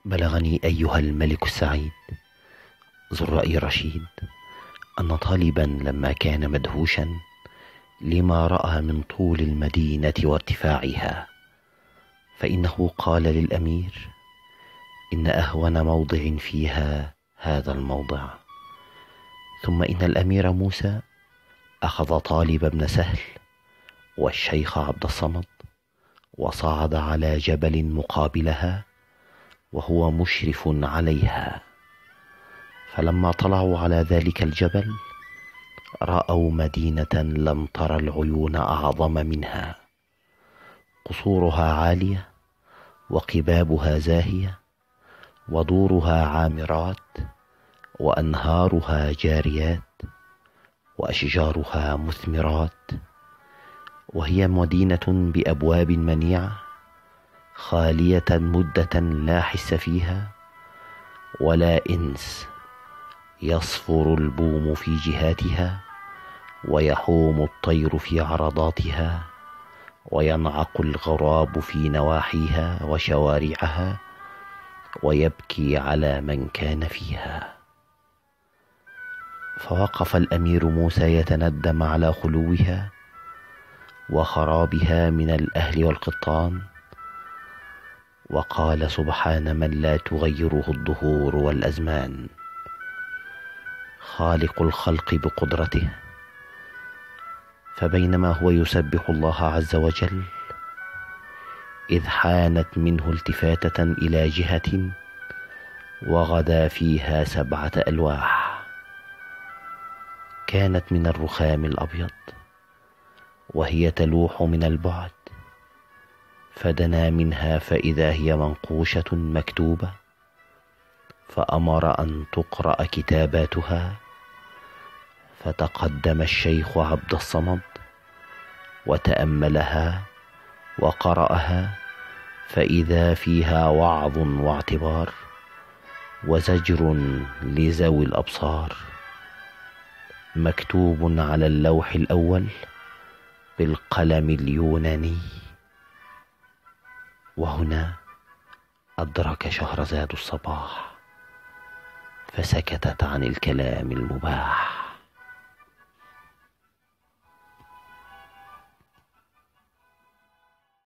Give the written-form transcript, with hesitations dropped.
بلغني أيها الملك السعيد ذو الرأي الرشيد أن طالبا لما كان مدهوشا لما رأى من طول المدينة وارتفاعها، فإنه قال للأمير: إن أهون موضع فيها هذا الموضع. ثم إن الأمير موسى أخذ طالب بن سهل والشيخ عبد الصمد وصعد على جبل مقابلها وهو مشرف عليها. فلما طلعوا على ذلك الجبل رأوا مدينة لم تر العيون أعظم منها، قصورها عالية وقبابها زاهية ودورها عامرات وأنهارها جاريات وأشجارها مثمرات، وهي مدينة بأبواب منيعة خالية مدة لا حس فيها ولا إنس، يصفر البوم في جهاتها ويحوم الطير في عرضاتها وينعق الغراب في نواحيها وشوارعها ويبكي على من كان فيها. فوقف الأمير موسى يتندم على خلوها وخرابها من الأهل والقطان، وقال: سبحان من لا تغيره الدهور والأزمان، خالق الخلق بقدرته. فبينما هو يسبح الله عز وجل إذ حانت منه التفاتة إلى جهة وغدا فيها 7 ألواح، كانت من الرخام الأبيض وهي تلوح من البعد، فدنا منها فإذا هي منقوشة مكتوبة، فأمر أن تقرأ كتاباتها. فتقدم الشيخ عبد الصمد وتأملها وقرأها، فإذا فيها وعظ واعتبار وزجر لذوي الأبصار، مكتوب على اللوح الأول بالقلم اليوناني. وهنا أدرك شهرزاد الصباح فسكتت عن الكلام المباح.